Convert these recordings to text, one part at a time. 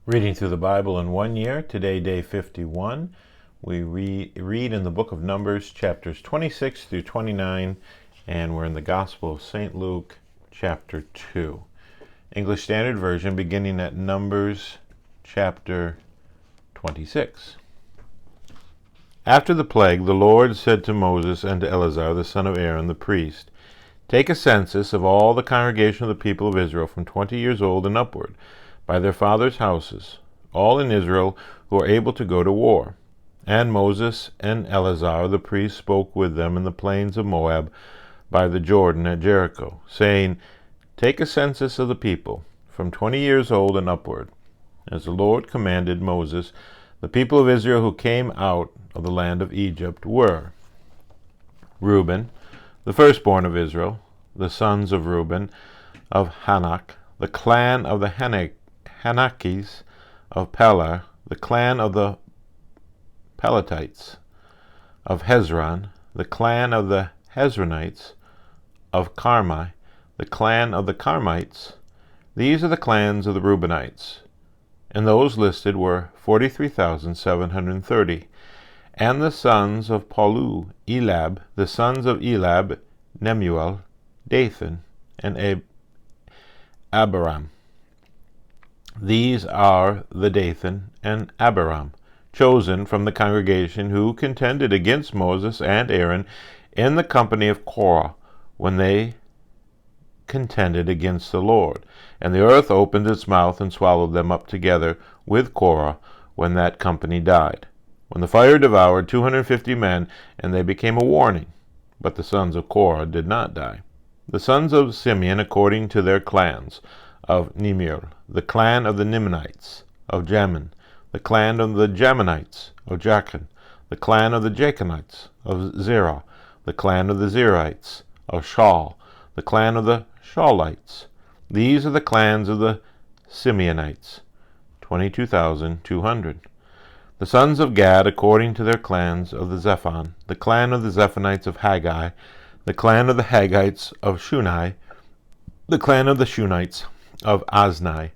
Reading through the Bible in 1 year, today day 51. We read in the book of Numbers, chapters 26 through 29, and we're in the Gospel of St. Luke, chapter 2. English Standard Version, beginning at Numbers, chapter 26. After the plague, the Lord said to Moses and to Eleazar, the son of Aaron, the priest, "Take a census of all the congregation of the people of Israel from 20 years old and upward, by their fathers' houses, all in Israel who are able to go to war." And Moses and Eleazar the priest spoke with them in the plains of Moab by the Jordan at Jericho, saying, "Take a census of the people, from 20 years old and upward, as the Lord commanded Moses. The people of Israel who came out of the land of Egypt were Reuben, the firstborn of Israel, the sons of Reuben, of Hanok, the clan of the Hanakis, of Pelah, the clan of the Pelatites, of Hezron, the clan of the Hezronites, of Carmi, the clan of the Carmites. These are the clans of the Reubenites, and those listed were 43,730. And the sons of Palu, Elab, the sons of Elab, Nemuel, Dathan, and Abiram. These are the Dathan and Abiram, chosen from the congregation who contended against Moses and Aaron in the company of Korah, when they contended against the Lord. And the earth opened its mouth and swallowed them up together with Korah, when that company died. When the fire devoured 250 men, and they became a warning. But the sons of Korah did not die. The sons of Simeon according to their clans, of Nemuel, the clan of the Nimnites, of Jamin, the clan of the Jaminites, of Jachin, the clan of the Jachinites, of Zerah, the clan of the Zerites, of Shaul, the clan of the Shaulites. These are the clans of the Simeonites, 22,200. The sons of Gad according to their clans, of the Zephon, the clan of the Zephonites of Haggai, the clan of the Haggites of Shunai, the clan of the Shunites of Aznai,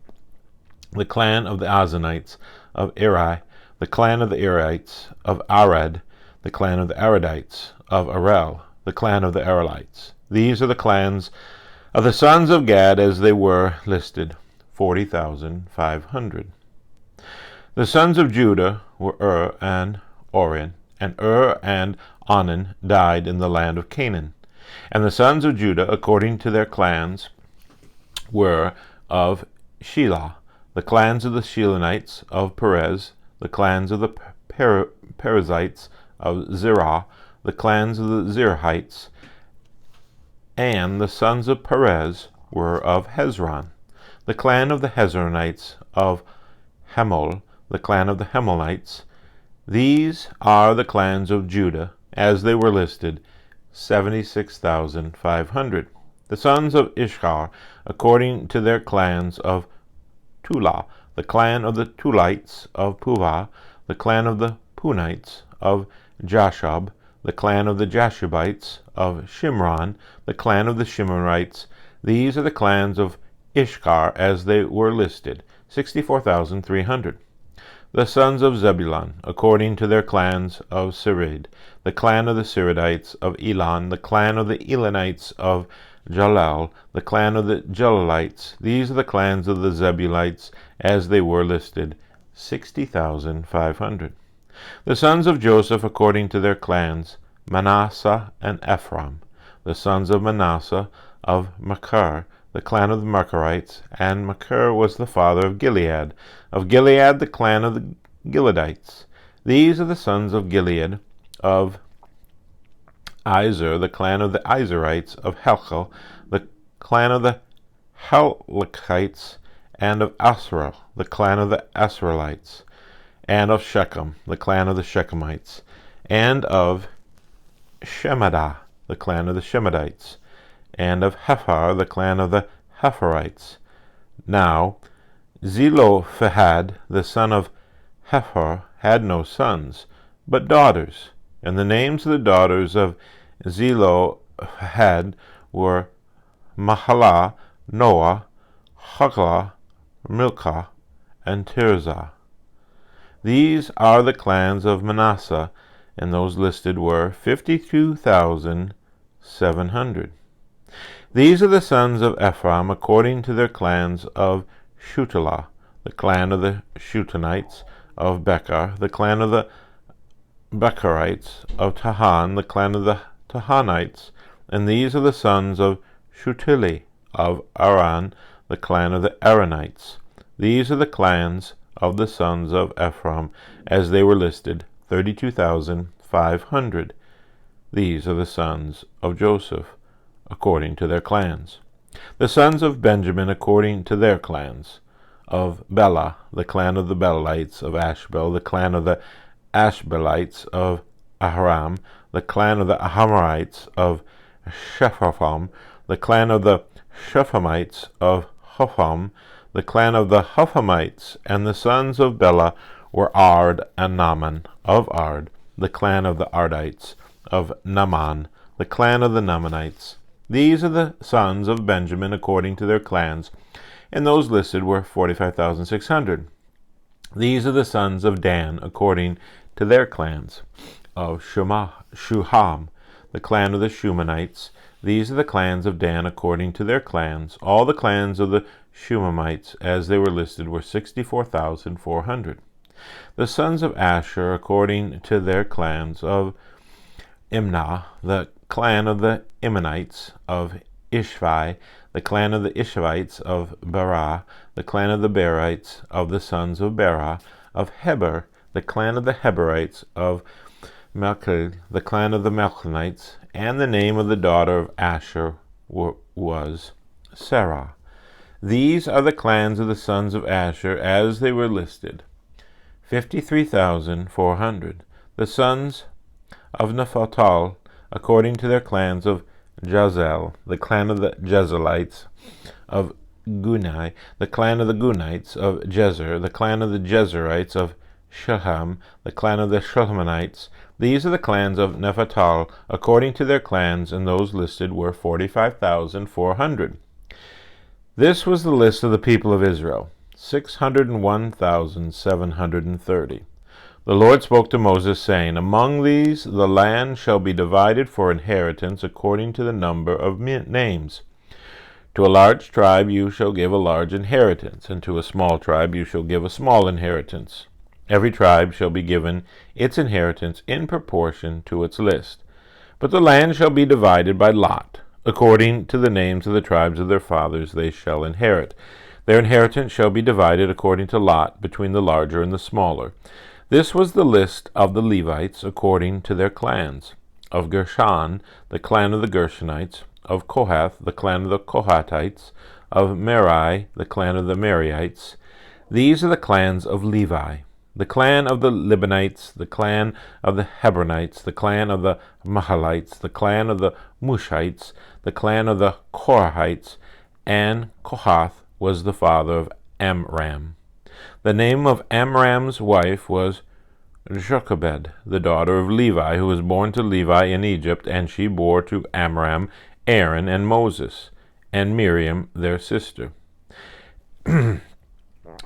the clan of the Azanites of Eri, the clan of the Erites of Arad, the clan of the Aradites of Arel, the clan of the Arelites. These are the clans of the sons of Gad as they were listed, 40,500. The sons of Judah were and Orion, and and Onan died in the land of Canaan. And the sons of Judah, according to their clans, were of Shelah, the clans of the Shelonites of Perez, the clans of the Perizzites of Zerah, the clans of the Zerahites. And the sons of Perez were of Hezron, the clan of the Hezronites of Hamol, the clan of the Hamolites. These are the clans of Judah, as they were listed, 76,500. The sons of Ishkar, according to their clans, of Tula, the clan of the Tulites of Puvah, the clan of the Punites of Jashub, the clan of the Jashubites of Shimron, the clan of the Shimronites. These are the clans of Ishkar, as they were listed, 64,300. The sons of Zebulun, according to their clans, of Sered, the clan of the Seredites of Elon, the clan of the Elonites of Jalal, the clan of the Jalalites. These are the clans of the Zebulites, as they were listed, 60,500. The sons of Joseph, according to their clans, Manasseh and Ephraim. The sons of Manasseh, of Machir, the clan of the Machirites, and Machir was the father of Gilead. Of Gilead, the clan of the Gileadites. These are the sons of Gilead, of Izer, the clan of the Izerites, of Helkel, the clan of the Helkites, and of Asriel, the clan of the Asrielites, and of Shechem, the clan of the Shechemites, and of Shemadah, the clan of the Shemadites, and of Hephar, the clan of the Hepharites. Now Zelophehad, the son of Hephar, had no sons, but daughters. And the names of the daughters of Zelophehad were Mahlah, Noah, Hoglah, Milcah, and Tirzah. These are the clans of Manasseh, and those listed were 52,700. These are the sons of Ephraim according to their clans: of Shutelah, the clan of the Shutenites; of Bechar, the clan of the Becharites; of Tahan, the clan of the Tahanites. And these are the sons of Shutili; of Aran, the clan of the Aranites. These are the clans of the sons of Ephraim, as they were listed, 32,500. These are the sons of Joseph, according to their clans. The sons of Benjamin, according to their clans: of Bela, the clan of the Belalites; of Ashbel, the clan of the Ashbelites; of Aharam, the clan of the Ahamarites; of Shephapham, the clan of the Shephamites; of Hupham, the clan of the Huphamites. And the sons of Bela were Ard and Naaman; of Ard, the clan of the Ardites; of Naaman, the clan of the Naamanites. These are the sons of Benjamin according to their clans, and those listed were 45,600. These are the sons of Dan according to their clans: of Shuham, the clan of the Shumanites. These are the clans of Dan according to their clans. All the clans of the Shumamites, as they were listed, were 64,400. The sons of Asher according to their clans: of Imnah, the clan of the Imanites; of Ishvi, the clan of the Ishvites; of Berah, the clan of the Berites; of the sons of Berah; of Heber, the clan of the Heberites; of Melchil, the clan of the Melchinites. And the name of the daughter of Asher was Sarah. These are the clans of the sons of Asher, as they were listed, 53,400. The sons of Naphtali, according to their clans: of Jazel, the clan of the Jezelites; of Guni, the clan of the Gunites; of Jezer, the clan of the Jezerites; of Shilham, the clan of the Shilhamites. These are the clans of Naphtali according to their clans, and those listed were 45,400. This was the list of the people of Israel, 601,730. The Lord spoke to Moses, saying, Among these the land shall be divided for inheritance according to the number of names. To a large tribe you shall give a large inheritance, and to a small tribe you shall give a small inheritance. Every tribe shall be given its inheritance in proportion to its list. But the land shall be divided by lot. According to the names of the tribes of their fathers they shall inherit. Their inheritance shall be divided according to lot between the larger and the smaller. This was the list of the Levites according to their clans: of Gershon, the clan of the Gershonites; of Kohath, the clan of the Kohathites; of Merari, the clan of the Merarites. These are the clans of Levi: the clan of the Libanites, the clan of the Hebronites, the clan of the Mahalites, the clan of the Mushites, the clan of the Korahites. And Kohath was the father of Amram. The name of Amram's wife was Jochebed, the daughter of Levi, who was born to Levi in Egypt, and she bore to Amram Aaron and Moses, and Miriam their sister.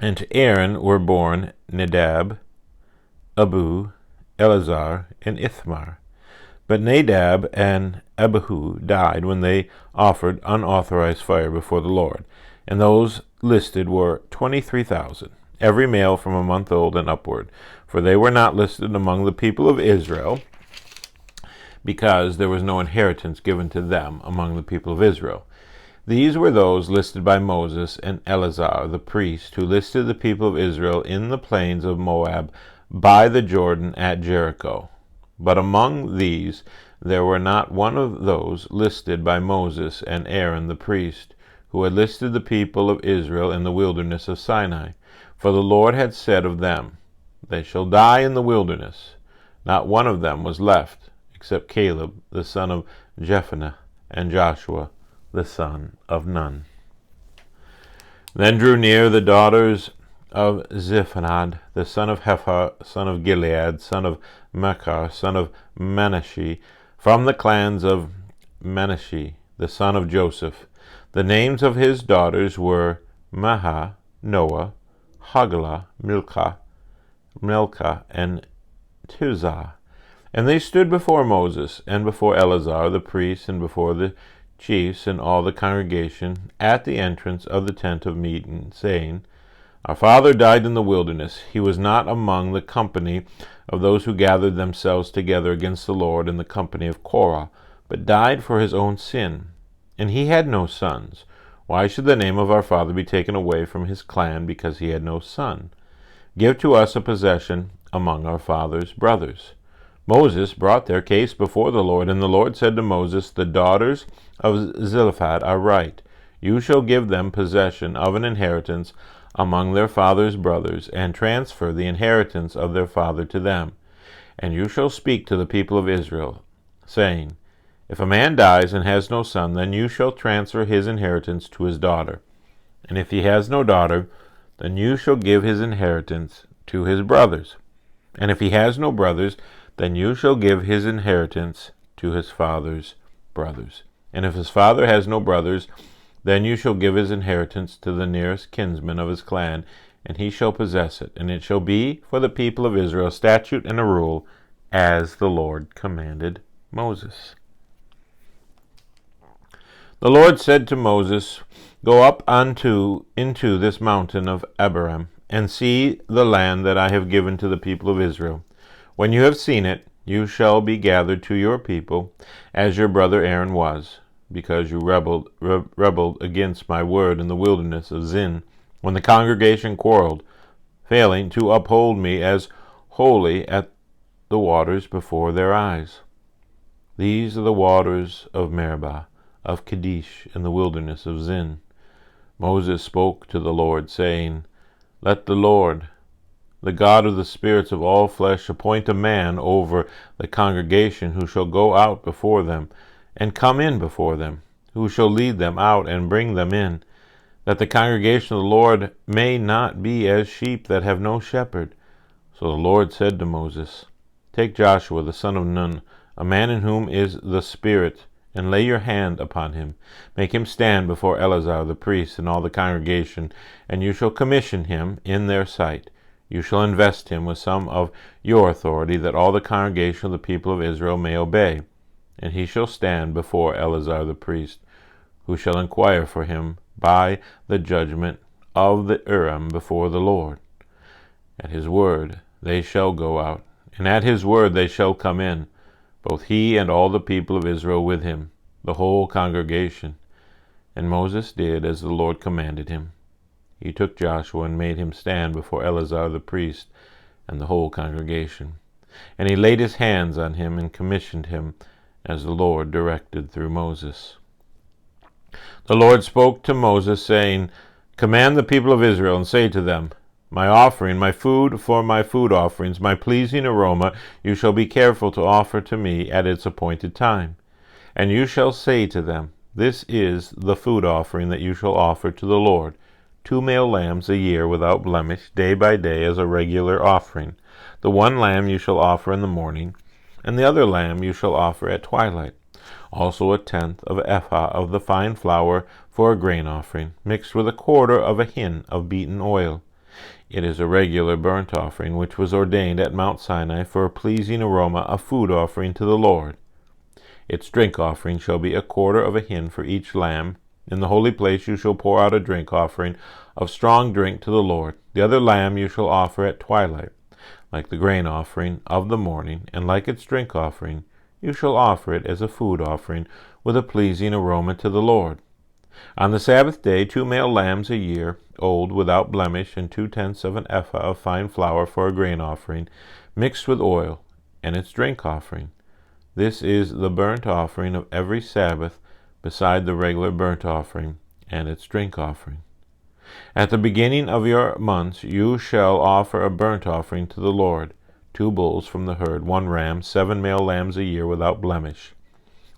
And to Aaron were born Nadab, Abihu, Eleazar, and Ithamar. But Nadab and Abihu died when they offered unauthorized fire before the Lord, and those listed were 23,000, every male from a month old and upward, for they were not listed among the people of Israel, because there was no inheritance given to them among the people of Israel. These were those listed by Moses and Eleazar the priest, who listed the people of Israel in the plains of Moab by the Jordan at Jericho. But among these there were not one of those listed by Moses and Aaron the priest, who had listed the people of Israel in the wilderness of Sinai. For the Lord had said of them, They shall die in the wilderness. Not one of them was left, except Caleb the son of Jephunneh, and Joshua the son of Nun. Then drew near the daughters of Zephaniah, the son of Hepher, son of Gilead, son of Machir, son of Manasseh, from the clans of Manasseh, the son of Joseph. The names of his daughters were Mahah, Noah, Hagla, Milcah, and Tirzah. And they stood before Moses, and before Eleazar the priest, and before the chiefs and all the congregation, at the entrance of the tent of meeting, saying, Our father died in the wilderness. He was not among the company of those who gathered themselves together against the Lord in the company of Korah, but died for his own sin. And he had no sons. Why should the name of our father be taken away from his clan because he had no son? Give to us a possession among our father's brothers. Moses brought their case before the Lord, and the Lord said to Moses, The daughters of Zelophehad are right. You shall give them possession of an inheritance among their father's brothers, and transfer the inheritance of their father to them. And you shall speak to the people of Israel, saying, If a man dies and has no son, then you shall transfer his inheritance to his daughter. And if he has no daughter, then you shall give his inheritance to his brothers. And if he has no brothers, then you shall give his inheritance to his father's brothers. And if his father has no brothers, then you shall give his inheritance to the nearest kinsman of his clan, and he shall possess it. And it shall be for the people of Israel a statute and a rule, as the Lord commanded Moses. The Lord said to Moses, Go up into this mountain of Abarim, and see the land that I have given to the people of Israel. When you have seen it, you shall be gathered to your people, as your brother Aaron was, because you rebelled against my word in the wilderness of Zin, when the congregation quarreled, failing to uphold me as holy at the waters before their eyes. These are the waters of Meribah, of Kadesh, in the wilderness of Zin. Moses spoke to the Lord, saying, Let the Lord, the God of the spirits of all flesh, appoint a man over the congregation who shall go out before them, and come in before them, who shall lead them out and bring them in, that the congregation of the Lord may not be as sheep that have no shepherd. So the Lord said to Moses, Take Joshua the son of Nun, a man in whom is the Spirit, and lay your hand upon him. Make him stand before Eleazar the priest and all the congregation, and you shall commission him in their sight. You shall invest him with some of your authority, that all the congregation of the people of Israel may obey. And he shall stand before Eleazar the priest, who shall inquire for him by the judgment of the Urim before the Lord. At his word they shall go out, and at his word they shall come in, both he and all the people of Israel with him, the whole congregation. And Moses did as the Lord commanded him. He took Joshua and made him stand before Eleazar the priest and the whole congregation. And he laid his hands on him and commissioned him, as the Lord directed through Moses. The Lord spoke to Moses, saying, Command the people of Israel, and say to them, My offering, my food for my food offerings, my pleasing aroma, you shall be careful to offer to me at its appointed time. And you shall say to them, This is the food offering that you shall offer to the Lord, 2 male lambs a year without blemish, day by day as a regular offering. The one lamb you shall offer in the morning, and the other lamb you shall offer at twilight. Also 1/10 of an ephah of the fine flour for a grain offering, mixed with 1/4 of a hin of beaten oil. It is a regular burnt offering, which was ordained at Mount Sinai for a pleasing aroma, a food offering to the Lord. Its drink offering shall be 1/4 of a hin for each lamb. In the holy place you shall pour out a drink offering of strong drink to the Lord. The other lamb you shall offer at twilight, like the grain offering of the morning, and like its drink offering, you shall offer it as a food offering with a pleasing aroma to the Lord. On the Sabbath day 2 male lambs a year old without blemish, and 2/10 of an ephah of fine flour for a grain offering, mixed with oil, and its drink offering. This is the burnt offering of every Sabbath, beside the regular burnt offering and its drink offering. At the beginning of your months you shall offer a burnt offering to the Lord, 2 bulls from the herd, 1 ram, 7 male lambs a year without blemish.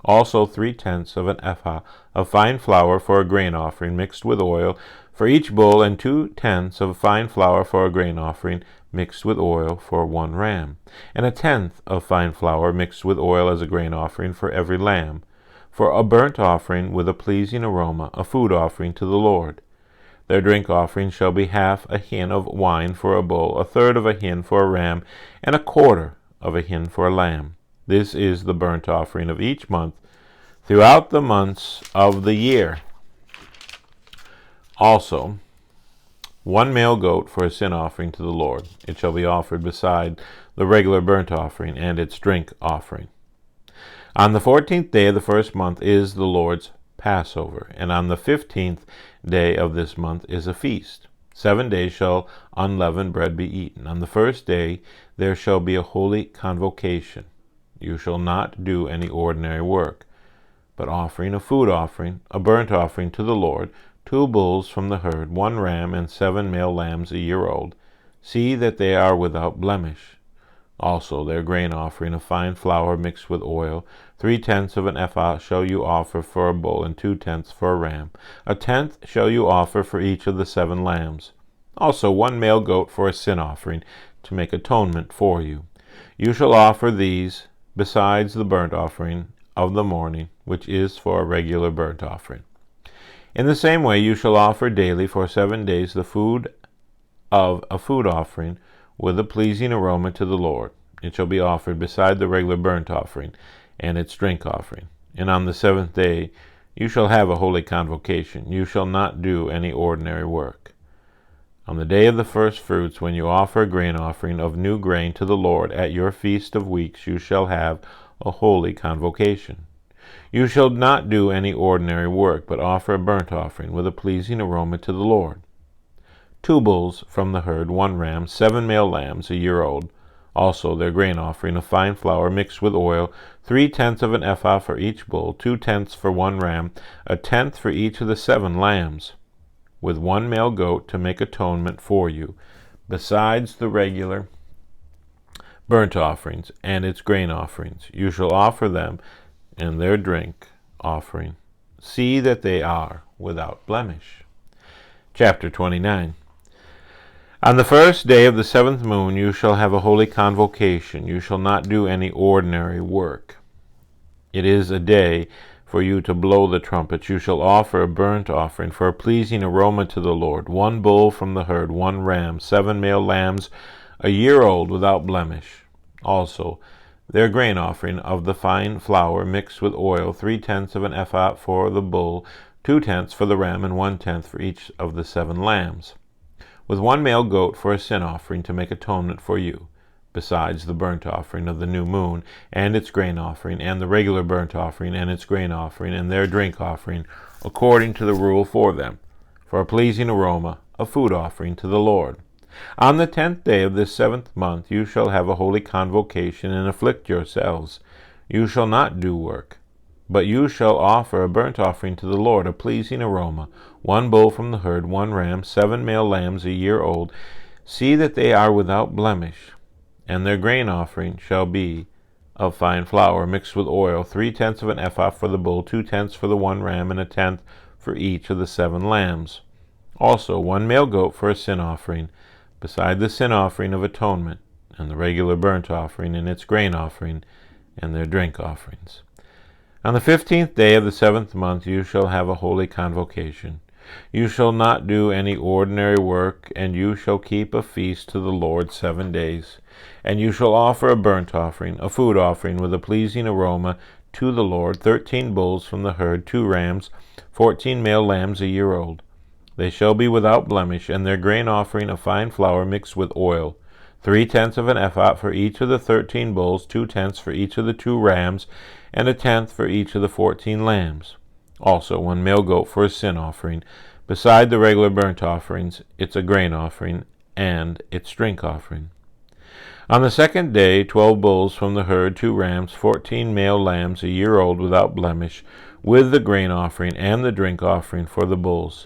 Also 3/10 of an ephah of fine flour for a grain offering, mixed with oil, for each bull, and 2/10 of fine flour for a grain offering, mixed with oil, for 1 ram, and 1/10 of fine flour mixed with oil as a grain offering for every lamb, for a burnt offering with a pleasing aroma, a food offering to the Lord. Their drink offering shall be half a hin of wine for a bull, a third of a hin for a ram, and a quarter of a hin for a lamb. This is the burnt offering of each month throughout the months of the year. Also, one male goat for a sin offering to the Lord. It shall be offered beside the regular burnt offering and its drink offering. On the 14th day of the first month is the Lord's Passover, and on the 15th day of this month is a feast. 7 days shall unleavened bread be eaten. On the first day there shall be a holy convocation. You shall not do any ordinary work, but offering a food offering, a burnt offering to the Lord, 2 bulls from the herd, 1 ram, and 7 male lambs a year old. See that they are without blemish. Also their grain offering of fine flour mixed with oil, 3/10 of an ephah shall you offer for a bull, and 2/10 for a ram. 1/10 shall you offer for each of the 7 lambs. Also 1 male goat for a sin offering, to make atonement for you. You shall offer these besides the burnt offering of the morning, which is for a regular burnt offering. In the same way you shall offer daily for 7 days the food of a food offering, with a pleasing aroma to the Lord. It shall be offered beside the regular burnt offering and its drink offering. And on the 7th day you shall have a holy convocation. You shall not do any ordinary work. On the day of the first fruits, when you offer a grain offering of new grain to the Lord at your feast of weeks, you shall have a holy convocation. You shall not do any ordinary work, but offer a burnt offering with a pleasing aroma to the Lord. 2 bulls from the herd, 1 ram, 7 male lambs a year old. Also their grain offering of fine flour mixed with oil, 3/10 of an ephah for each bull, 2/10 for 1 ram, 1/10 for each of the 7 lambs, with 1 male goat to make atonement for you, besides the regular burnt offerings and its grain offerings. You shall offer them and their drink offering. See that they are without blemish. Chapter 29. On the first day of the 7th moon you shall have a holy convocation. You shall not do any ordinary work. It is a day for you to blow the trumpets. You shall offer a burnt offering for a pleasing aroma to the Lord, 1 bull from the herd, 1 ram, 7 male lambs a year old without blemish. Also their grain offering of the fine flour mixed with oil, 3/10 of an ephah for the bull, 2/10 for the ram, and 1/10 for each of the 7 lambs, with 1 male goat for a sin offering to make atonement for you, besides the burnt offering of the new moon and its grain offering, and the regular burnt offering and its grain offering, and their drink offering, according to the rule for them, for a pleasing aroma, a food offering to the Lord. On the 10th day of this 7th month you shall have a holy convocation, and afflict yourselves. You shall not do work, but you shall offer a burnt offering to the Lord, a pleasing aroma, 1 bull from the herd, 1 ram, 7 male lambs a year old. See that they are without blemish. And their grain offering shall be of fine flour mixed with oil, 3/10 of an ephah for the bull, 2/10 for the 1 ram, and 1/10 for each of the 7 lambs. Also 1 male goat for a sin offering, beside the sin offering of atonement, and the regular burnt offering and its grain offering, and their drink offerings. On the 15th day of the 7th month you shall have a holy convocation. You shall not do any ordinary work, and you shall keep a feast to the Lord 7 days. And you shall offer a burnt offering, a food offering with a pleasing aroma to the Lord, 13 bulls from the herd, 2 rams, 14 male lambs a year old. They shall be without blemish, and their grain offering of fine flour mixed with oil, 3/10 of an ephah for each of the 13 bulls, 2/10 for each of the 2 rams, and 1/10 for each of the 14 lambs. Also 1 male goat for a sin offering, beside the regular burnt offerings, it's a grain offering, and its drink offering. On the 2nd day 12 bulls from the herd, 2 rams, 14 male lambs a year old without blemish, with the grain offering and the drink offering for the bulls,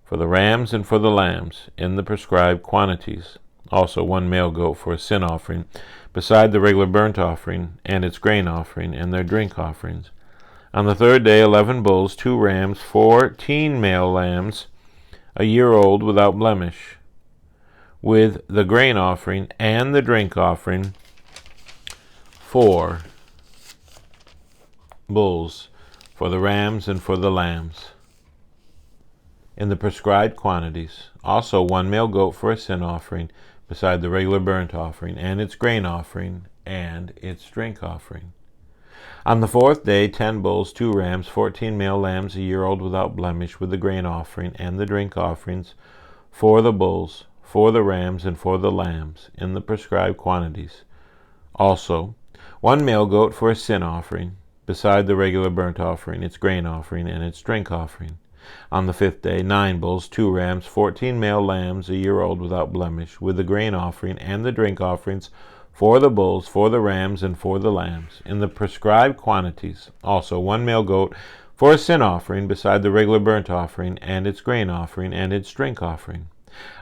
for the rams and for the lambs, in the prescribed quantities. Also 1 male goat for a sin offering, beside the regular burnt offering and its grain offering and their drink offerings. On the 3rd day 11 bulls, 2 rams, 14 male lambs a year old without blemish, with the grain offering and the drink offering, 4 bulls for the rams and for the lambs. in the prescribed quantities. Also 1 male goat for a sin offering, beside the regular burnt offering, and its grain offering, and its drink offering. On the 4th day, 10 bulls, 2 rams, 14 male lambs, a year old without blemish, with the grain offering and the drink offerings, for the bulls, for the rams, and for the lambs, in the prescribed quantities. Also 1 male goat for a sin offering, beside the regular burnt offering, its grain offering, and its drink offering. On the 5th day, 9 bulls, 2 rams, 14 male lambs, a year old without blemish, with the grain offering and the drink offerings, for the bulls, for the rams, and for the lambs, in the prescribed quantities. Also 1 male goat for a sin offering, beside the regular burnt offering, and its grain offering, and its drink offering.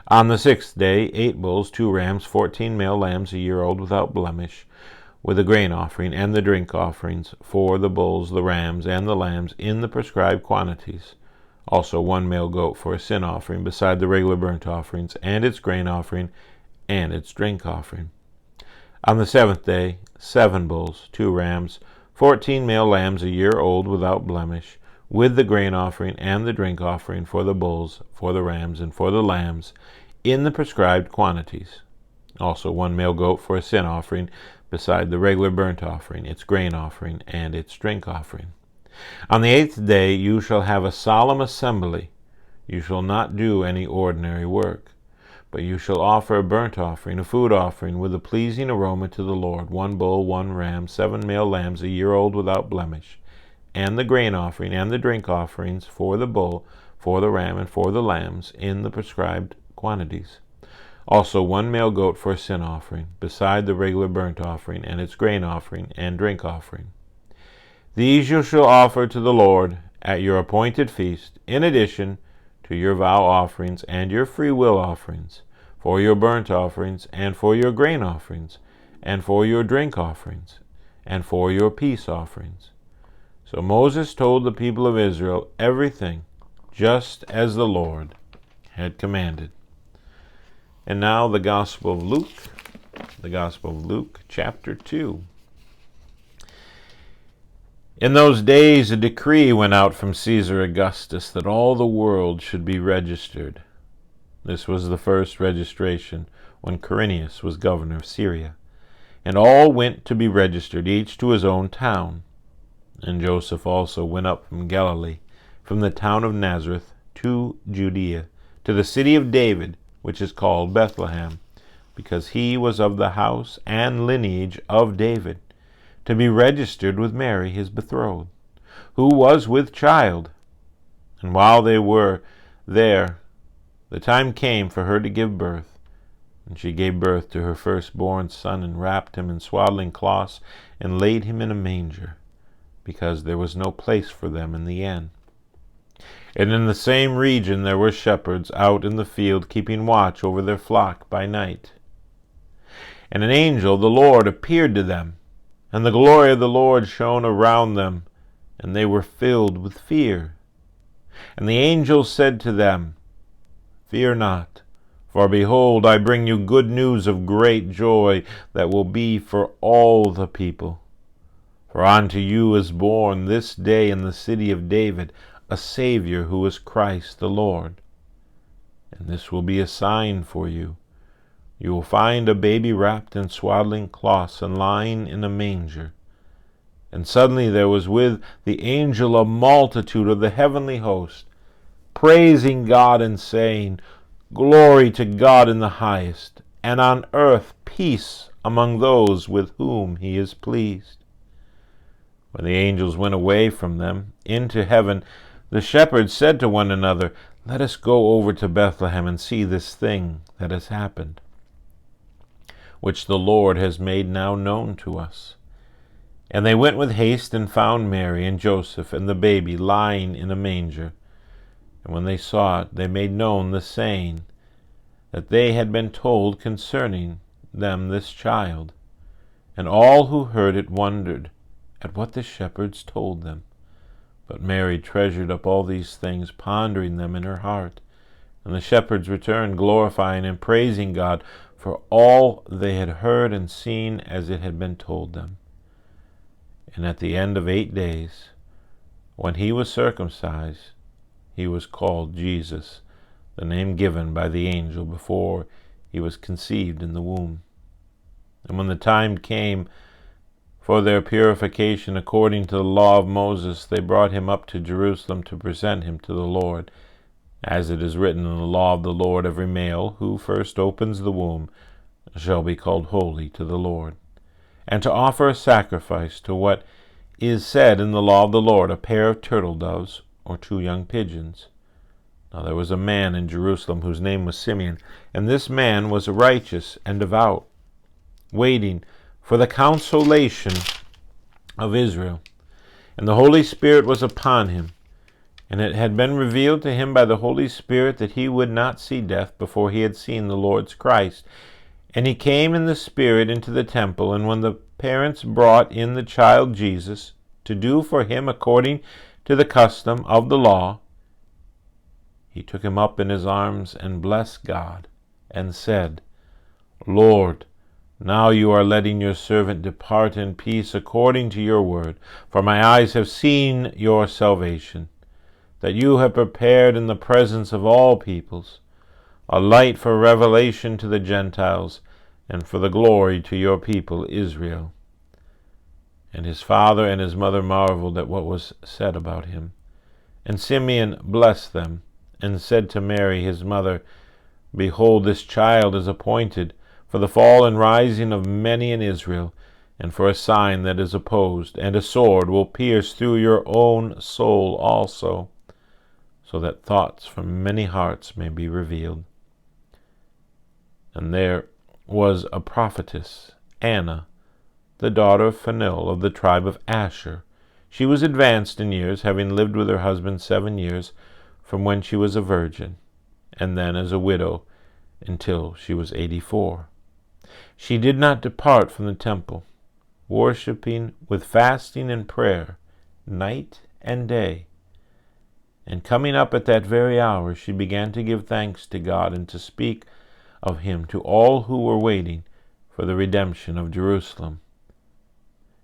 On the 6th day, 8 bulls, 2 rams, 14 male lambs, a year old without blemish, with the grain offering and the drink offerings, for the bulls, the rams, and the lambs, in the prescribed quantities. Also 1 male goat for a sin offering, beside the regular burnt offerings, and its grain offering, and its drink offering. On the 7th day, 7 bulls, 2 rams, 14 male lambs, a year old without blemish, with the grain offering and the drink offering, for the bulls, for the rams, and for the lambs, in the prescribed quantities. Also 1 male goat for a sin offering, beside the regular burnt offering, its grain offering, and its drink offering. On the 8th day you shall have a solemn assembly. You shall not do any ordinary work, but you shall offer a burnt offering, a food offering, with a pleasing aroma to the Lord, 1 bull, 1 ram, 7 male lambs, a year old without blemish, and the grain offering and the drink offerings, for the bull, for the ram, and for the lambs, in the prescribed quantities. Also 1 male goat for a sin offering, beside the regular burnt offering, and its grain offering and drink offering. These you shall offer to the Lord at your appointed feast, in addition to your vow offerings and your free will offerings, for your burnt offerings, and for your grain offerings, and for your drink offerings, and for your peace offerings. So Moses told the people of Israel everything, just as the Lord had commanded. And now the Gospel of Luke, chapter 2. In those days a decree went out from Caesar Augustus that all the world should be registered. This was the first registration when Quirinius was governor of Syria. And all went to be registered, each to his own town. And Joseph also went up from Galilee, from the town of Nazareth to Judea, to the city of David, which is called Bethlehem, because he was of the house and lineage of David, to be registered with Mary his betrothed, who was with child. And while they were there, the time came for her to give birth. And she gave birth to her firstborn son, and wrapped him in swaddling cloths, and laid him in a manger, because there was no place for them in the inn. And in the same region there were shepherds out in the field, keeping watch over their flock by night. And an angel of the Lord appeared to them, and the glory of the Lord shone around them, and they were filled with fear. And the angel said to them, Fear not, for behold, I bring you good news of great joy that will be for all the people. For unto you is born this day in the city of David a Savior, who is Christ the Lord. And this will be a sign for you. You will find a baby wrapped in swaddling cloths and lying in a manger. And suddenly there was with the angel a multitude of the heavenly host, praising God and saying, Glory to God in the highest, and on earth peace among those with whom he is pleased. When the angels went away from them into heaven, the shepherds said to one another, Let us go over to Bethlehem and see this thing that has happened, which the Lord has made now known to us. And they went with haste and found Mary and Joseph and the baby lying in a manger. And when they saw it, they made known the saying that they had been told concerning them this child. And all who heard it wondered at what the shepherds told them. But Mary treasured up all these things, pondering them in her heart. And the shepherds returned, glorifying and praising God for all they had heard and seen as it had been told them. And at the end of 8 days, when he was circumcised, he was called Jesus, the name given by the angel before he was conceived in the womb. And when the time came for their purification according to the law of Moses, they brought him up to Jerusalem to present him to the Lord. As it is written in the law of the Lord, every male who first opens the womb shall be called holy to the Lord. And to offer a sacrifice to what is said in the law of the Lord, a pair of turtle doves or 2 young pigeons. Now there was a man in Jerusalem whose name was Simeon, and this man was righteous and devout, waiting for the consolation of Israel. And the Holy Spirit was upon him, and it had been revealed to him by the Holy Spirit that he would not see death before he had seen the Lord's Christ. And he came in the Spirit into the temple, and when the parents brought in the child Jesus to do for him according to the custom of the law, he took him up in his arms and blessed God, and said, Lord, now you are letting your servant depart in peace according to your word, for my eyes have seen your salvation, that you have prepared in the presence of all peoples, a light for revelation to the Gentiles, and for the glory to your people Israel. And his father and his mother marveled at what was said about him. And Simeon blessed them, and said to Mary his mother, Behold, this child is appointed for the fall and rising of many in Israel, and for a sign that is opposed, and a sword will pierce through your own soul also, so that thoughts from many hearts may be revealed. And there was a prophetess, Anna, the daughter of Phanuel of the tribe of Asher. She was advanced in years, having lived with her husband 7 years, from when she was a virgin, and then as a widow until she was 84. She did not depart from the temple, worshipping with fasting and prayer night and day. And coming up at that very hour, she began to give thanks to God and to speak of him to all who were waiting for the redemption of Jerusalem.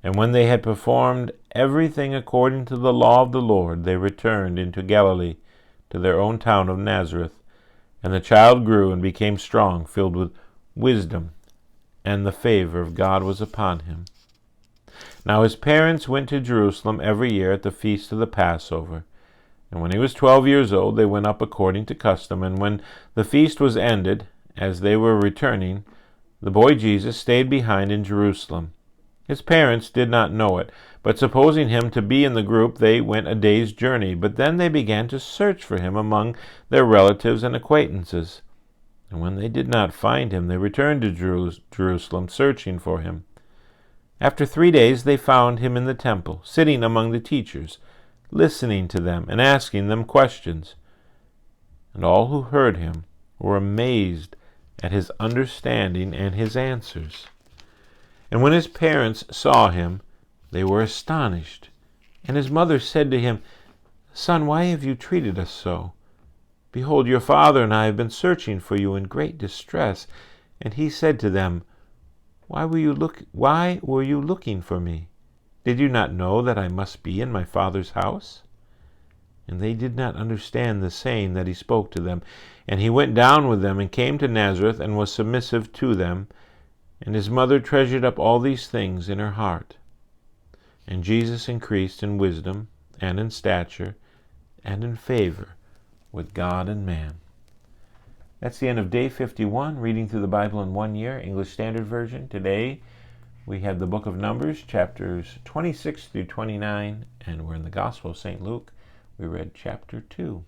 And when they had performed everything according to the law of the Lord, they returned into Galilee to their own town of Nazareth. And the child grew and became strong, filled with wisdom, and the favor of God was upon him. Now his parents went to Jerusalem every year at the feast of the Passover. And when he was 12 years old, they went up according to custom. And when the feast was ended, as they were returning, the boy Jesus stayed behind in Jerusalem. His parents did not know it, but supposing him to be in the group, they went a day's journey. But then they began to search for him among their relatives and acquaintances. And when they did not find him, they returned to Jerusalem, searching for him. After 3 days they found him in the temple, sitting among the teachers, listening to them and asking them questions. And all who heard him were amazed at his understanding and his answers. And when his parents saw him, they were astonished. And his mother said to him, Son, why have you treated us so? Behold, your father and I have been searching for you in great distress. And he said to them, Why were you looking for me? Did you not know that I must be in my Father's house? And they did not understand the saying that he spoke to them. And he went down with them and came to Nazareth and was submissive to them. And his mother treasured up all these things in her heart. And Jesus increased in wisdom and in stature and in favor with God and man. That's the end of day 51, reading through the Bible in 1 year, English Standard Version. Today we have the book of Numbers, chapters 26 through 29, and we're in the Gospel of St. Luke. We read chapter 2.